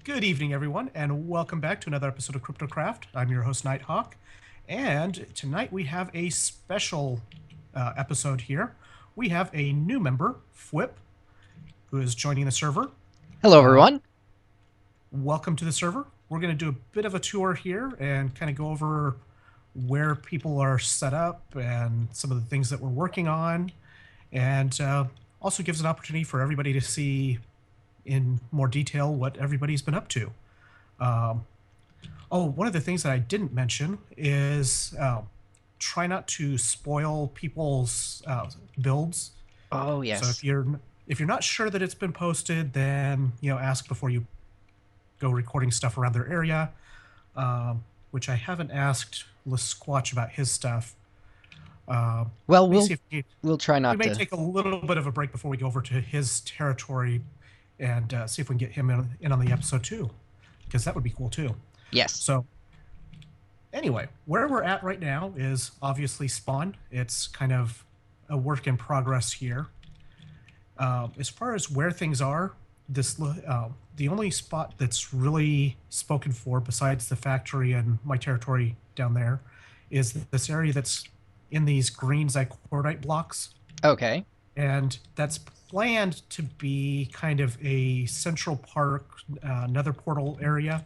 Good evening, everyone, and welcome back to another episode of CryptoCraft. I'm your host, Nighthawk, and tonight we have a special episode here. We have a new member, Fwipp, who is joining the server. Hello, everyone. Welcome to the server. We're going to do a bit of a tour here and kind of go over where people are set up and some of the things that we're working on, and also gives an opportunity for everybody to see in more detail what everybody's been up to. One of the things that I didn't mention is try not to spoil people's builds. Oh, yes. So if you're not sure that it's been posted, then ask before you go recording stuff around their area. Which I haven't asked Squatch about his stuff. Well, we'll try not to. We may take a little bit of a break before we go over to his territory and see if we can get him in on the episode too, because that would be cool too. Yes. So anyway, where we're at right now is obviously spawn. It's kind of a work in progress here. As far as where things are, the only spot that's really spoken for besides the factory and my territory down there is this area that's in these green zycordite blocks. Okay. And that's planned to be kind of a Central Park nether portal area.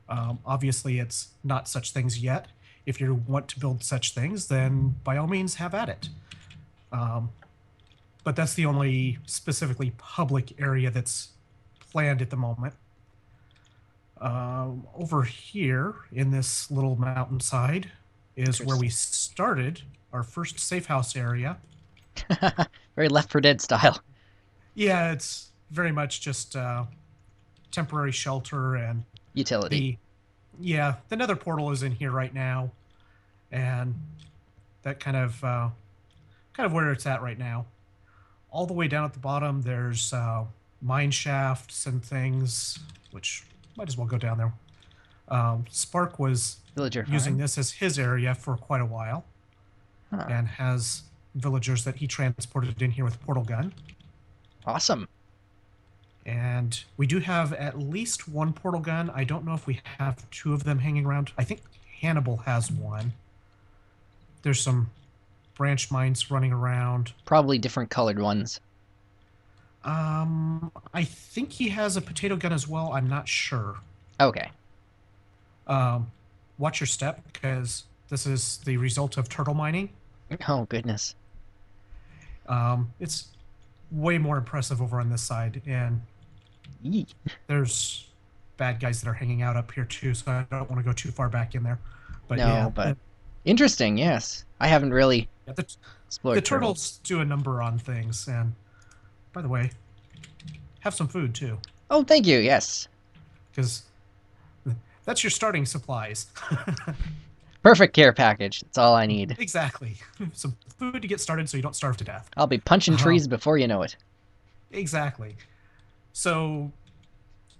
Obviously, it's not such things yet. If you want to build such things, then by all means have at it. But that's the only specifically public area that's planned at the moment. Over here in this little mountainside is where we started our first safe house area. Very Left 4 Dead style. Yeah, it's very much just temporary shelter and utility. The nether portal is in here right now, and that kind of where it's at right now. All the way down at the bottom, there's mine shafts and things, which might as well go down there. Spark was using this as his area for quite a while, and has villagers that he transported in here with portal gun. Awesome. And we do have at least one portal gun. I don't know if we have two of them hanging around. I think Hannibal has one. There's some branch mines running around. Probably different colored ones. I think he has a potato gun as well. I'm not sure. Okay. Watch your step, because this is the result of turtle mining. Oh, goodness. It's way more impressive over on this side, and there's bad guys that are hanging out up here too, so I don't want to go too far back in there. But but interesting, yes. I haven't really explored the turtles do a number on things, and by the way, have some food too. Oh, thank you, yes. Because that's your starting supplies. Perfect care package. That's all I need. Exactly. Some food to get started so you don't starve to death. I'll be punching trees before you know it. Exactly. So,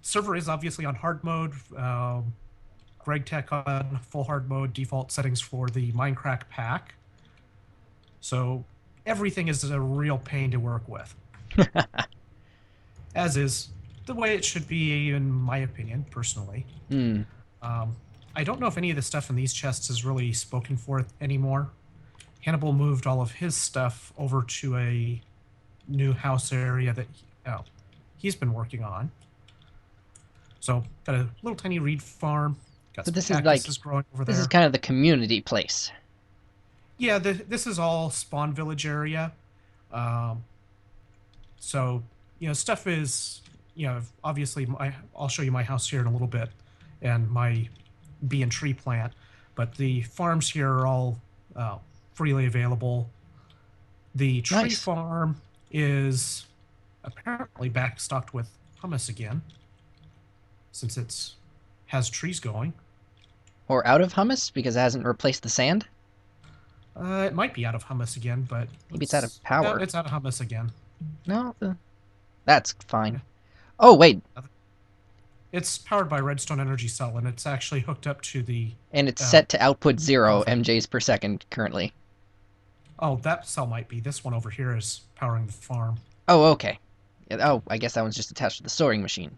server is obviously on hard mode. Greg Tech on full hard mode, default settings for the Minecraft pack. So, everything is a real pain to work with. As is the way it should be, in my opinion, personally. I don't know if any of the stuff in these chests is really spoken for anymore. Hannibal moved all of his stuff over to a new house area that he's been working on. So, got a little tiny reed farm. Got some cactuses growing over there. This is kind of the community place. Yeah, this is all spawn village area. So, stuff is, obviously, I'll show you my house here in a little bit, and my bee and tree plant, but the farms here are all freely available. The tree farm is apparently backstocked with hummus again, since it has trees going. Or out of hummus, because it hasn't replaced the sand? It might be out of hummus again, but maybe it's out of power. No, it's out of hummus again. No, that's fine. Oh, wait. It's powered by redstone energy cell, and it's actually hooked up to the... And it's set to output 0 MJs per second currently. Oh, that cell might be. This one over here is powering the farm. Oh, okay. Oh, I guess that one's just attached to the sewing machine.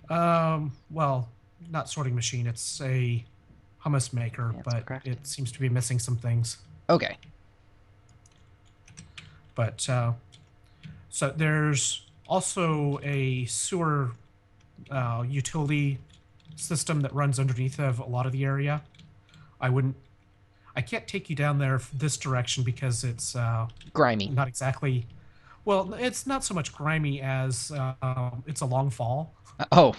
Well, not sorting machine. It's a hummus maker, but Craft. it seems to be missing some things. Okay. But so there's also a sewer utility system that runs underneath of a lot of the area. I can't take you down there this direction because it's Grimy. not exactly. Well, it's not so much grimy as it's a long fall. Oh,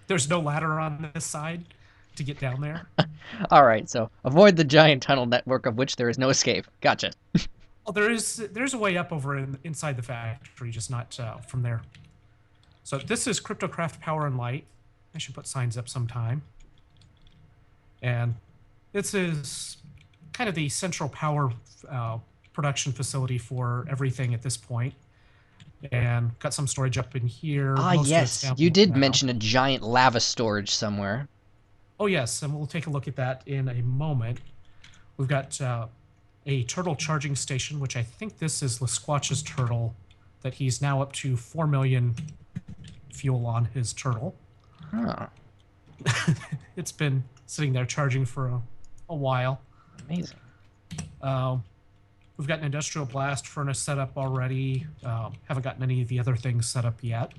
There's no ladder on this side to get down there. all right. So avoid the giant tunnel network of which there is no escape. Gotcha. Well, there's a way up over inside the factory, just not from there. So this is KryptoCraft Power and Light. I should put signs up sometime. And this is kind of the central power production facility for everything at this point. And got some storage up in here. Ah, yes. You did mention a giant lava storage somewhere. Oh, yes. And we'll take a look at that in a moment. We've got a turtle charging station, which I think this is Lesquatch's turtle, that he's now up to 4 million fuel on his turtle. Huh. It's been sitting there charging for a while. Amazing. We've got an industrial blast furnace set up already. Haven't gotten any of the other things set up yet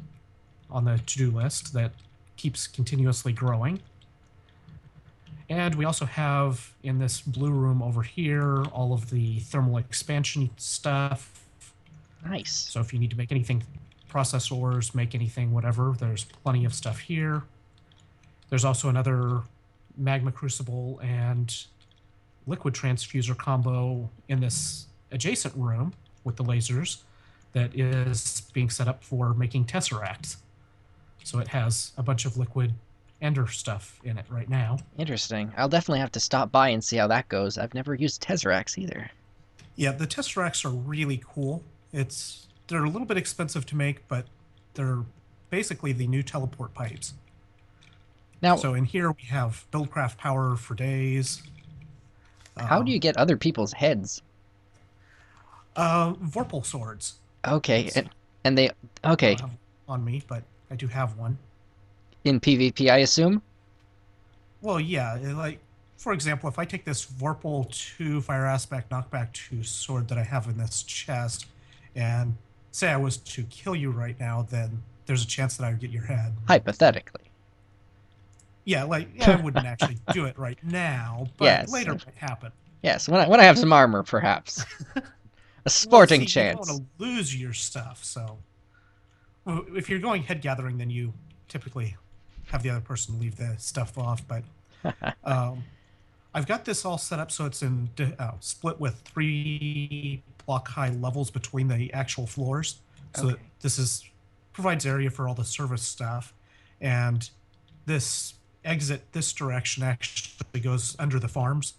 on the to-do list that keeps continuously growing. And we also have in this blue room over here all of the thermal expansion stuff. Nice. So if you need to make anything, process ores, make anything, whatever, there's plenty of stuff here. There's also another magma crucible and liquid transfuser combo in this adjacent room with the lasers that is being set up for making tesseracts. So it has a bunch of liquid ender stuff in it right now. Interesting. I'll definitely have to stop by and see how that goes. I've never used Tesseracts either. Yeah, the tesseracts are really cool. They're a little bit expensive to make, but they're basically the new teleport pipes. Now, so in here we have buildcraft power for days. How do you get other people's heads? Vorpal swords. Okay, and they okay. I don't have on me, but I do have one. In PvP, I assume? Well, yeah. Like, for example, if I take this Vorpal 2 Fire Aspect Knockback 2 sword that I have in this chest, and say I was to kill you right now, then there's a chance that I would get your head. Hypothetically. Yeah, like, I wouldn't actually do it right now, but yes. Later it might happen. Yes, when I have some armor, perhaps. A sporting well, see, chance. You don't want to lose your stuff, so... If you're going head gathering, then you typically have the other person leave the stuff off, but I've got this all set up so it's in split with 3 block high levels between the actual floors, so that this provides area for all the service stuff, and this exit this direction actually goes under the farms,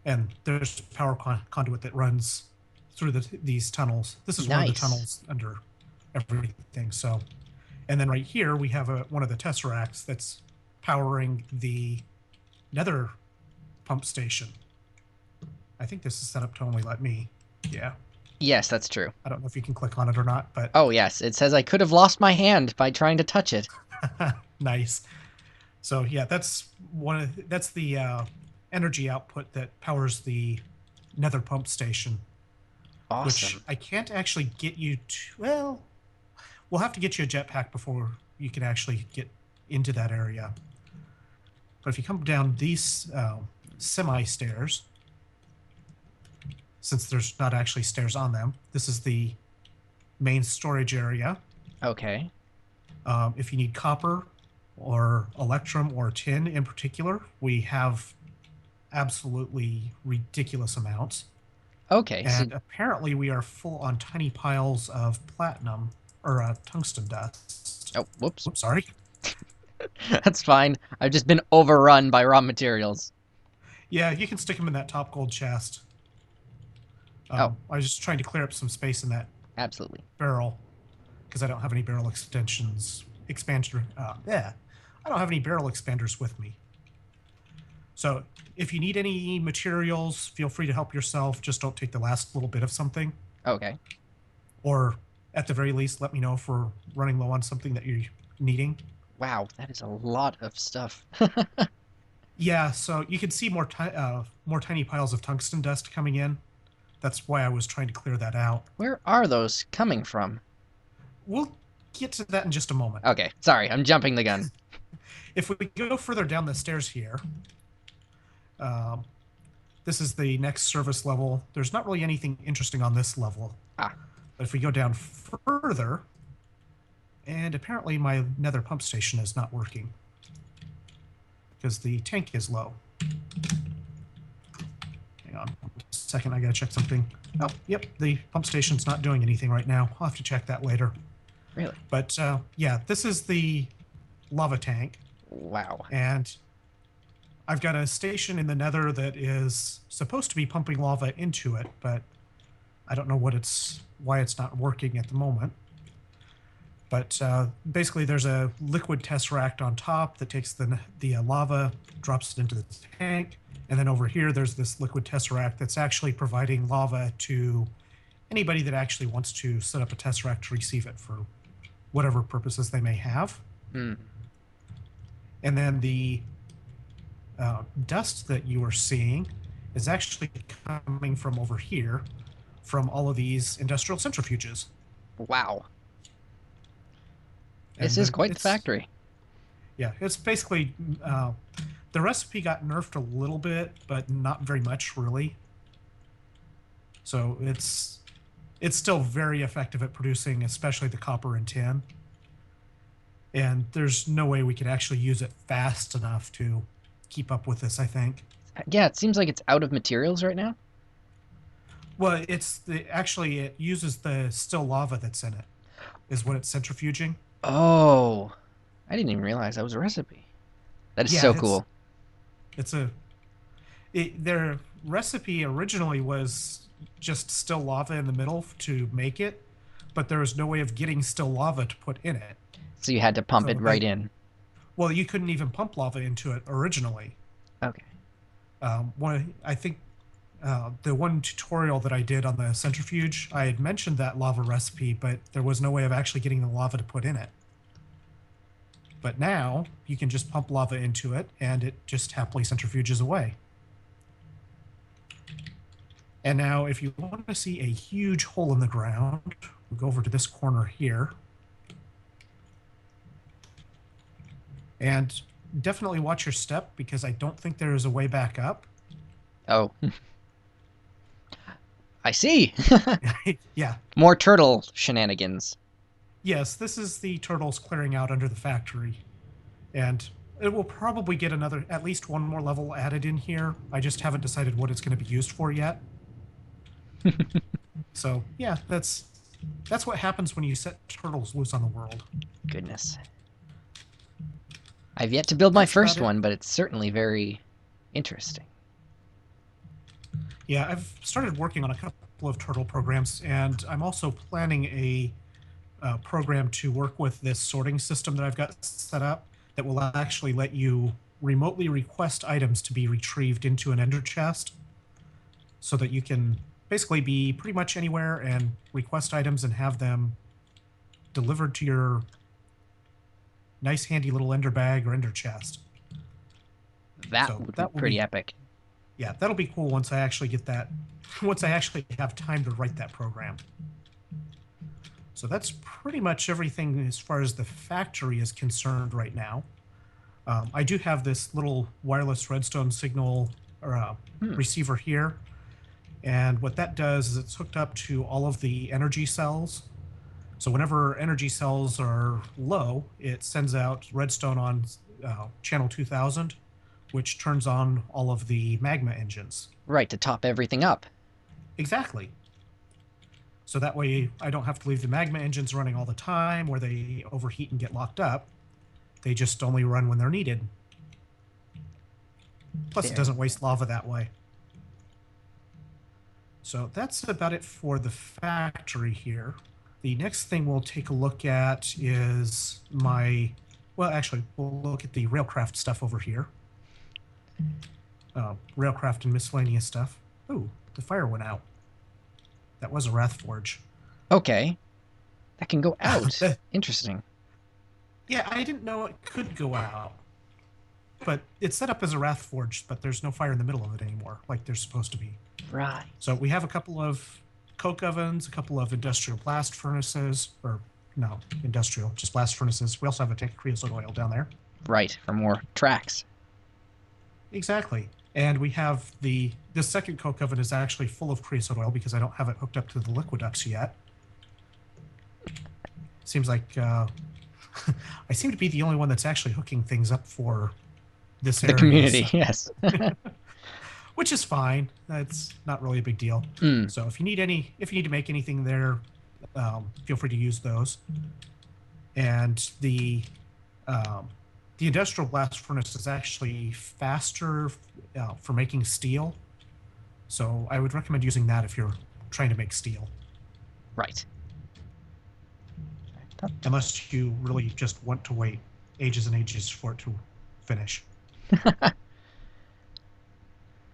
and there's power conduit that runs through these tunnels. This is one of the tunnels under everything. So, and then right here we have one of the tesseracts that's powering the nether pump station. I think this is set up to only let me. Yeah. Yes, that's true. I don't know if you can click on it or not, but oh yes, it says I could have lost my hand by trying to touch it. Nice. So yeah, that's the energy output that powers the nether pump station. Awesome. Which I can't actually get you to. Well, we'll have to get you a jetpack before you can actually get into that area. But if you come down these semi-stairs, since there's not actually stairs on them, this is the main storage area. Okay. If you need copper or electrum or tin in particular, we have absolutely ridiculous amounts. Okay. And apparently we are full on tiny piles of platinum or tungsten dust. Oh, whoops. Oops, sorry. That's fine. I've just been overrun by raw materials. Yeah, you can stick them in that top gold chest. I was just trying to clear up some space in that absolutely barrel because I don't have any barrel expander. Yeah, I don't have any barrel expanders with me. So if you need any materials, feel free to help yourself. Just don't take the last little bit of something. Okay. Or at the very least, let me know if we're running low on something that you're needing. Wow, that is a lot of stuff. Yeah, so you can see more tiny piles of tungsten dust coming in. That's why I was trying to clear that out. Where are those coming from? We'll get to that in just a moment. Okay, sorry, I'm jumping the gun. If we go further down the stairs here, this is the next service level. There's not really anything interesting on this level. Ah. But if we go down further, and apparently my nether pump station is not working because the tank is low. Hang on a second, I gotta check something. Oh, yep, the pump station's not doing anything right now. I'll have to check that later. Really? But yeah, this is the lava tank. Wow. And I've got a station in the nether that is supposed to be pumping lava into it, but I don't know why it's not working at the moment. But basically, there's a liquid tesseract on top that takes the lava, drops it into the tank, and then over here, there's this liquid tesseract that's actually providing lava to anybody that actually wants to set up a tesseract to receive it for whatever purposes they may have. Mm. And then the dust that you are seeing is actually coming from over here, from all of these industrial centrifuges. Wow. This is quite the factory. Yeah, it's basically the recipe got nerfed a little bit, but not very much, really. So it's still very effective at producing, especially the copper and tin. And there's no way we could actually use it fast enough to keep up with this, I think. Yeah, it seems like it's out of materials right now. Well, actually it uses the still lava that's in it, is what it's centrifuging. Oh, I didn't even realize that was a recipe. That is so cool. Their recipe originally was just still lava in the middle to make it, but there was no way of getting still lava to put in it. So you had to pump it right in. Well, you couldn't even pump lava into it originally. Okay. I think the one tutorial that I did on the centrifuge, I had mentioned that lava recipe, but there was no way of actually getting the lava to put in it. But now you can just pump lava into it and it just happily centrifuges away. And now if you want to see a huge hole in the ground, we'll go over to this corner here. And definitely watch your step because I don't think there is a way back up. Oh. I see. Yeah. More turtle shenanigans. Yes, this is the turtles clearing out under the factory. And it will probably get at least one more level added in here. I just haven't decided what it's going to be used for yet. So, yeah, that's what happens when you set turtles loose on the world. Goodness. I've yet to build my first one, but it's certainly very interesting. Yeah, I've started working on a couple of turtle programs, and I'm also planning a program to work with this sorting system that I've got set up that will actually let you remotely request items to be retrieved into an ender chest so that you can basically be pretty much anywhere and request items and have them delivered to your nice handy little ender bag or ender chest. That would be pretty epic. Yeah, that'll be cool once I actually get that, once I actually have time to write that program. So that's pretty much everything as far as the factory is concerned right now. I do have this little wireless redstone signal or receiver here. And what that does is it's hooked up to all of the energy cells. So whenever energy cells are low, it sends out redstone on channel 2000, which turns on all of the magma engines. Right, to top everything up. Exactly. So that way I don't have to leave the magma engines running all the time where they overheat and get locked up. They just only run when they're needed. Plus, it doesn't waste lava that way. So that's about it for the factory here. The next thing we'll take a look at is well, actually, we'll look at the Railcraft stuff over here. Railcraft and miscellaneous stuff. Ooh, the fire went out. That was a Wrathforge. Okay. That can go out. Interesting. Yeah, I didn't know it could go out. But it's set up as a wrath forge, but there's no fire in the middle of it anymore, like there's supposed to be. Right. So we have a couple of coke ovens, a couple of industrial blast furnaces, or no, industrial, just blast furnaces. We also have a tank of creosote oil down there. Right, for more tracks. Exactly. And we have this second coke oven is actually full of creosote oil because I don't have it hooked up to the liquiducts yet. Seems like I seem to be the only one that's actually hooking things up for this area. The community, yes. Which is fine. That's not really a big deal. So if you need to make anything there, feel free to use those. And the industrial blast furnace is actually faster for making steel. So I would recommend using that if you're trying to make steel. Right. Unless you really just want to wait ages and ages for it to finish.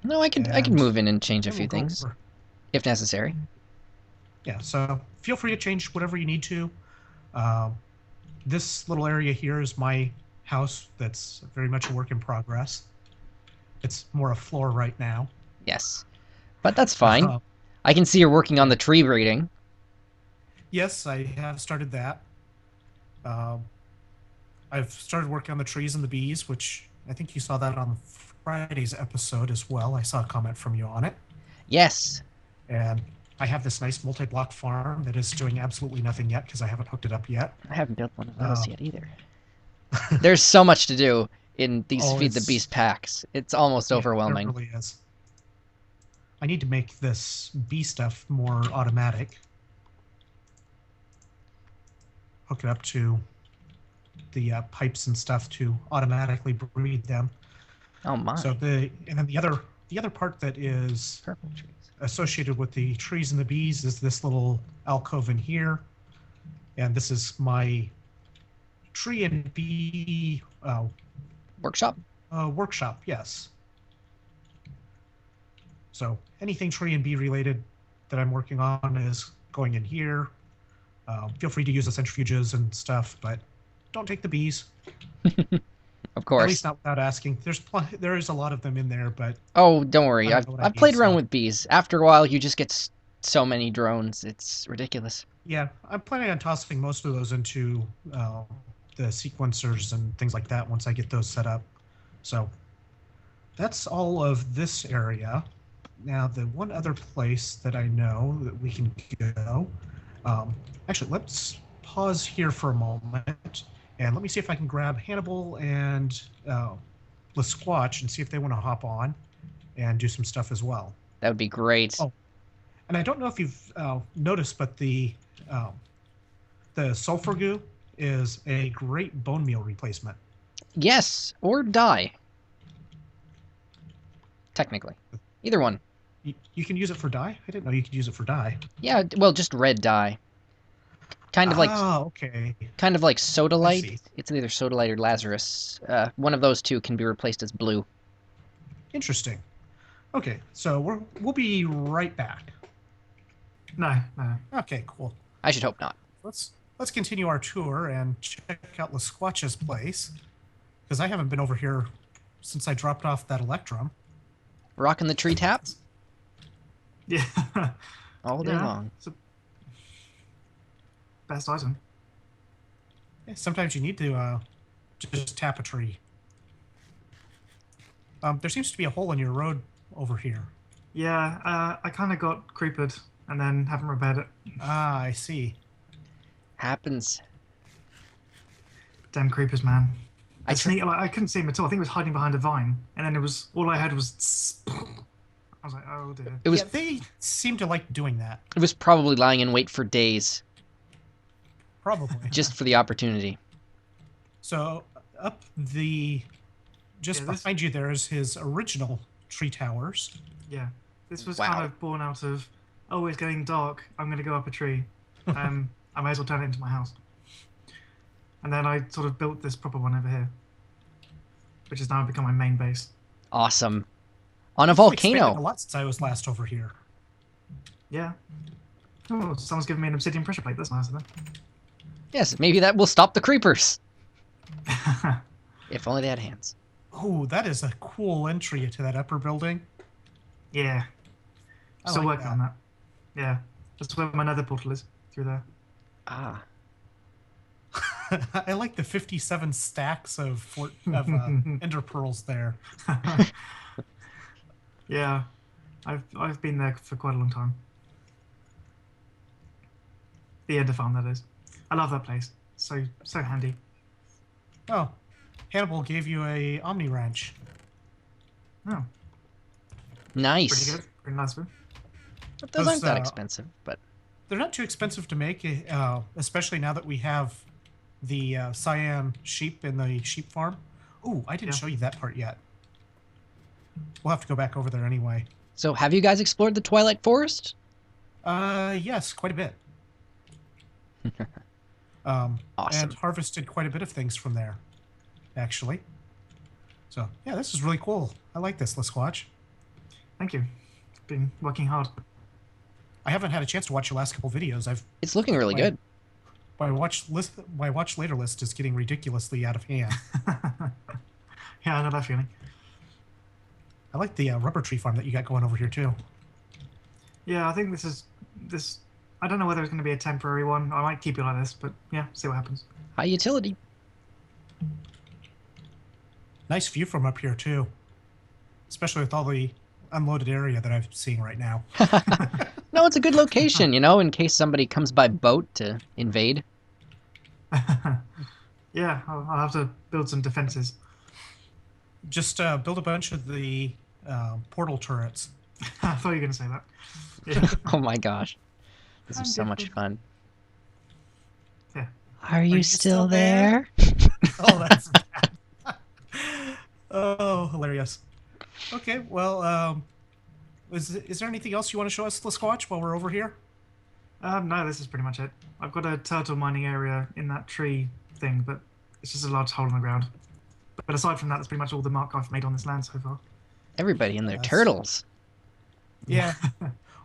No, I can move in and change a few things if necessary. Yeah, so feel free to change whatever you need to. This little area here is my house that's very much a work in progress. It's more a floor right now. Yes, but that's fine. I can see you're working on the tree breeding. Yes, I have started that. I've started working on the trees and the bees, which I think you saw that on Friday's episode as well. I saw a comment from you on it. Yes. And I have this nice multi-block farm that is doing absolutely nothing yet because I haven't hooked it up yet. I haven't built one of those yet either. There's so much to do in these Feed the Beast packs. It's almost overwhelming. It really is. I need to make this bee stuff more automatic. Hook it up to the pipes and stuff to automatically breed them. Oh my! So and then the other part that is purple trees associated with the trees and the bees is this little alcove in here, and this is my tree and bee workshop. Workshop, yes. So anything tree and bee related that I'm working on is going in here. Feel free to use the centrifuges and stuff, but don't take the bees. Of course. At least not without asking. There is a lot of them in there, but oh, don't worry. I've played around with bees. After a while, you just get so many drones. It's ridiculous. Yeah, I'm planning on tossing most of those into the sequencers and things like that once I get those set up. So that's all of this area. Now, the one other place that I know that we can go. Actually, let's pause here for a moment. And let me see if I can grab Hannibal and Lesquatch and see if they want to hop on and do some stuff as well. That would be great. Oh, and I don't know if you've noticed, but the sulfur goo is a great bone meal replacement. Yes, or dye. Technically. Either one. You can use it for dye? I didn't know you could use it for dye. Yeah, well, just red dye. Kind of like okay. Kind of like sodalite. It's either sodalite or Lazarus. One of those two can be replaced as blue. Interesting. Okay, so we'll be right back. No. Okay, cool. I should hope not. Let's continue our tour and check out Lesquatch's place, because I haven't been over here since I dropped off that Electrum. Rocking the tree taps? Yeah. All day long. It's a best item. Yeah, sometimes you need to just tap a tree. There seems to be a hole in your road over here. Yeah, I kind of got creepered and then haven't repaired it. Ah, I see. Happens. Damn creepers, man. I couldn't see him at all. I think he was hiding behind a vine, and then all I heard was. I was like, oh dear. It was. Yeah, they seem to like doing that. It was probably lying in wait for days. Probably. Just for the opportunity. So just behind you there is his original tree towers. Yeah, this was kind of born out of, oh, it's getting dark. I'm going to go up a tree. I may as well turn it into my house. And then I sort of built this proper one over here, which has now become my main base. Awesome. On a volcano. A lot since I was last over here. Yeah. Oh, someone's giving me an obsidian pressure plate. That's nice of them. Yes, maybe that will stop the creepers. If only they had hands. Oh, that is a cool entry to that upper building. Yeah. Still like working on that. Yeah. That's where my nether portal is, through there. Ah. I like the 57 stacks of ender pearls there. Yeah. I've been there for quite a long time. The ender farm, that is. I love that place. So handy. Oh, Hannibal gave you a Omni wrench. Oh. Nice. Pretty good. Pretty nice one. But those aren't that expensive, but they're not too expensive to make, especially now that we have the cyan sheep in the sheep farm. Ooh, I didn't show you that part yet. We'll have to go back over there anyway. So have you guys explored the Twilight Forest? Yes, quite a bit. Awesome. And harvested quite a bit of things from there, actually. So, yeah, this is really cool. I like this, Squatch. Thank you. Been working hard. I haven't had a chance to watch your last couple videos. It's looking really good. My watch later list is getting ridiculously out of hand. Yeah, I know that feeling. I like the rubber tree farm that you got going over here too. Yeah, I think this. I don't know whether it's going to be a temporary one. I might keep it like this, but yeah, see what happens. High utility. Nice view from up here too, especially with all the unloaded area that I'm seeing right now. No, it's a good location, you know, in case somebody comes by boat to invade. Yeah, I'll have to build some defenses. Just build a bunch of the portal turrets. I thought you were going to say that. Yeah. Oh my gosh. This is so much fun. Yeah. Are you still there? Oh, that's bad. Oh, hilarious. Okay, well, is there anything else you want to show us, Squatch, while we're over here? No, this is pretty much it. I've got a turtle mining area in that tree thing, but it's just a large hole in the ground. But aside from that, that's pretty much all the mark I've made on this land so far. Everybody and their turtles. Yeah.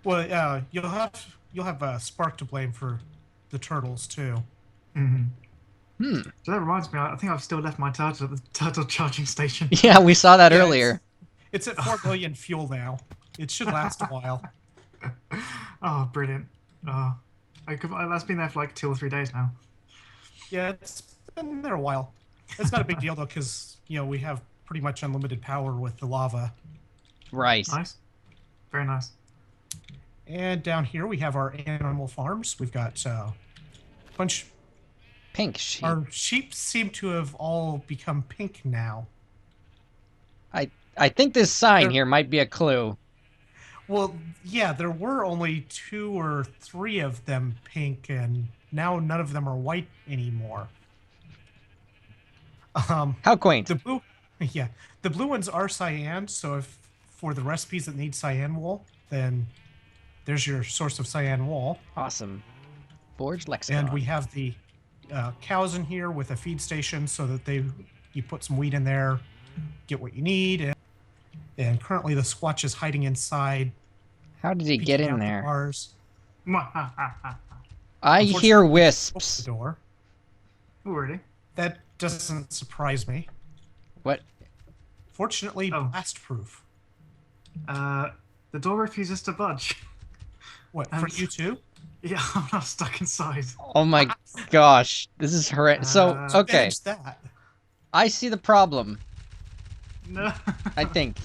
Well, you'll have Spark to blame for the turtles too. So that reminds me, I think I've still left my turtle at the turtle charging station. Yeah, we saw that earlier. It's at 4 billion fuel now. It should last a while. Oh, brilliant. That's been there for like 2 or 3 days now. Yeah, it's been there a while. It's not a big deal though, because we have pretty much unlimited power with the lava. Right. Nice. Very nice. And down here we have our animal farms. We've got a bunch. Pink sheep. Our sheep seem to have all become pink now. I think this sign here might be a clue. Well, yeah, there were only 2 or 3 of them pink, and now none of them are white anymore. How quaint. The blue ones are cyan, so if for the recipes that need cyan wool, then there's your source of cyan wool. Awesome. Forged lexicon. And we have the cows in here with a feed station so that you put some wheat in there, get what you need, and currently the Squatch is hiding inside. How did he get in there? Bars. I hear wisps. The door. Oh, really? That doesn't surprise me. What? Fortunately, blast proof. The door refuses to budge. What, for you too? Yeah, I'm not stuck inside. Oh my gosh, this is horrendous. So, okay. That. I see the problem. No. I think.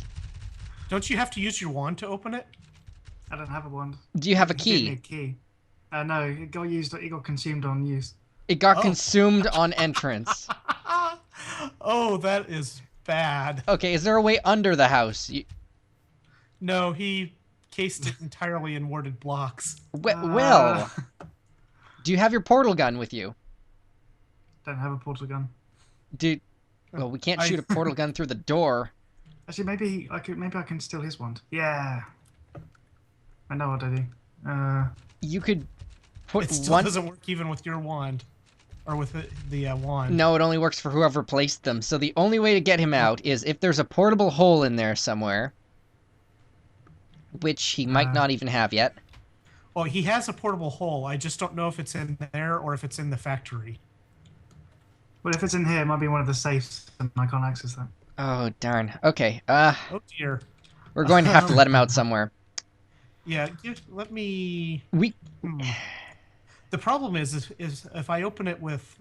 Don't you have to use your wand to open it? I don't have a wand. Do you have a key? Give me a key. No, it got used. It got consumed on use. It got consumed on entrance. Oh, that is bad. Okay, is there a way under the house? No, he cased it entirely in warded blocks. Well, do you have your portal gun with you? Don't have a portal gun. Well, we can't shoot a portal gun through the door. Actually, maybe I can steal his wand. Yeah. I know what I do. You could put it still doesn't work even with your wand. Or with the wand. No, it only works for whoever placed them. So the only way to get him out is if there's a portable hole in there somewhere. Which he might not even have yet. Well, he has a portable hole. I just don't know if it's in there or if it's in the factory. Well, if it's in here, it might be one of the safes, and I can't access that. Oh, darn. Okay, Oh, dear. we're going to have to let him out somewhere. Yeah, let me... We... The problem is if I open it with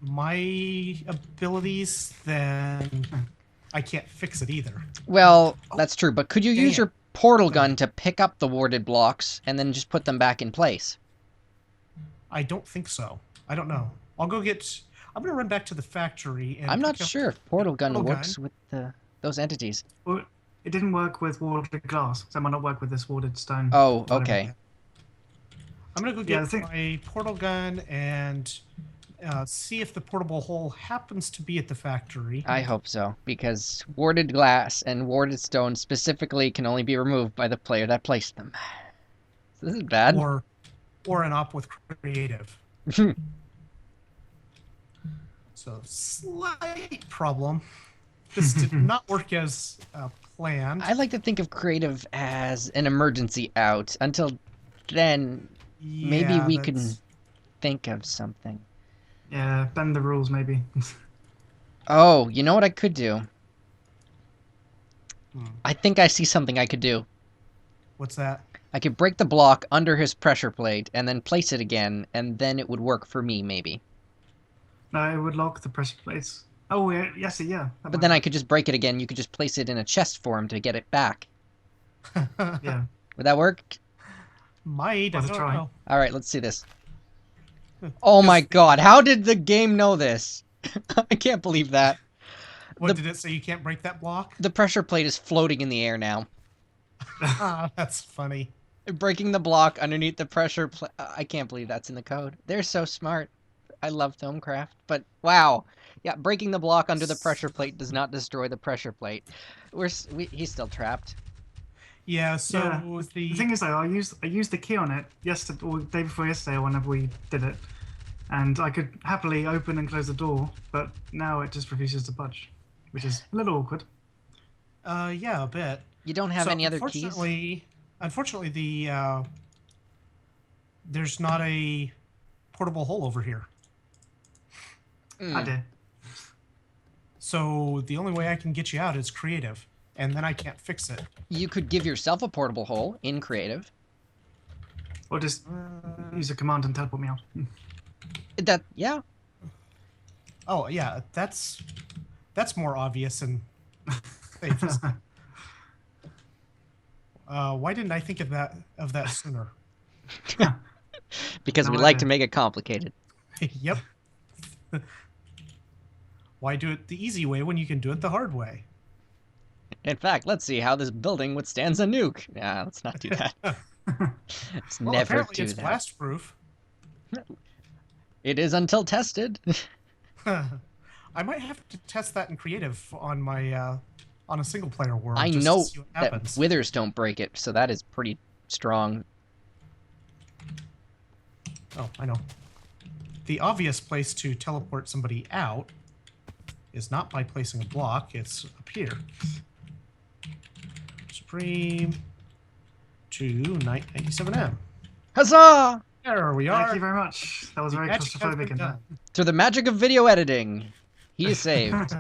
my abilities, then I can't fix it either. Well, that's true, but could you use Damn. your portal gun to pick up the warded blocks and then just put them back in place? I don't think so. I don't know. I'll go get... I'm going to run back to the factory and... I'm not sure if portal gun portal works with those entities. Well, it didn't work with warded glass, so it might not work with this warded stone. Oh, okay. I'm going to go get my portal gun and see if the portable hole happens to be at the factory. I hope so, because warded glass and warded stone specifically can only be removed by the player that placed them. So this is bad. Or an op with creative. So, slight problem. This did not work as planned. I like to think of creative as an emergency out. Until then, maybe we can think of something. Yeah, bend the rules, maybe. Oh, you know what I could do? I think I see something I could do. What's that? I could break the block under his pressure plate and then place it again, and then it would work for me, maybe. No, it would lock the pressure plates. Oh, yes, yeah. But then I could just break it again. You could just place it in a chest for him to get it back. Yeah. Would that work? Might. I don't know. All right, let's see this. Oh my god, how did the game know this? I can't believe that. What did it say? You can't break that block? The pressure plate is floating in the air now. That's funny. Breaking the block underneath the pressure plate. I can't believe that's in the code. They're so smart. I love Thaumcraft, but wow. Yeah, breaking the block under the pressure plate does not destroy the pressure plate. He's still trapped. Yeah, so yeah. The thing is, though, I used the key on it yesterday, or the day before yesterday, or whenever we did it, and I could happily open and close the door, but now it just refuses to budge, which is a little awkward. Yeah, a bit. You don't have any other keys? Unfortunately, there's not a portable hole over here. I did. So the only way I can get you out is creative, and then I can't fix it. You could give yourself a portable hole in creative. Or just use a command and teleport me out. Yeah. Oh, yeah, that's more obvious and safe. Why didn't I think of that sooner? Because we like to make it complicated. Yep. Why do it the easy way when you can do it the hard way? In fact, let's see how this building withstands a nuke. Yeah, let's not do that. Let's never apparently do it's that. blast-proof. It is until tested. I might have to test that in creative on my on a single-player world. I just know to see what that happens. withers don't break it, so that is pretty strong. Oh, I know. The obvious place to teleport somebody out is not by placing a block, it's up here. Supreme to 997M. Huzzah! There we are. Thank you very much. That was very claustrophobic in that. Through the magic of video editing, he is saved.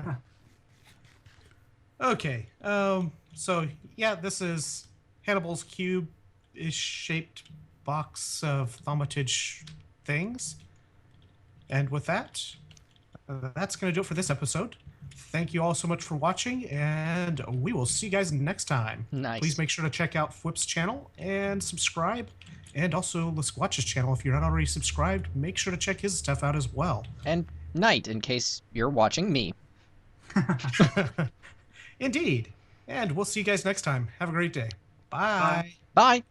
Okay, so yeah, this is Hannibal's cube-ish shaped box of thaumatage things. And with that, that's going to do it for this episode. Thank you all so much for watching, and we will see you guys next time. Nice. Please make sure to check out Fwipp's channel and subscribe. And also, let's watch his channel. If you're not already subscribed, make sure to check his stuff out as well. And night, in case you're watching me. Indeed. And we'll see you guys next time. Have a great day. Bye. Bye.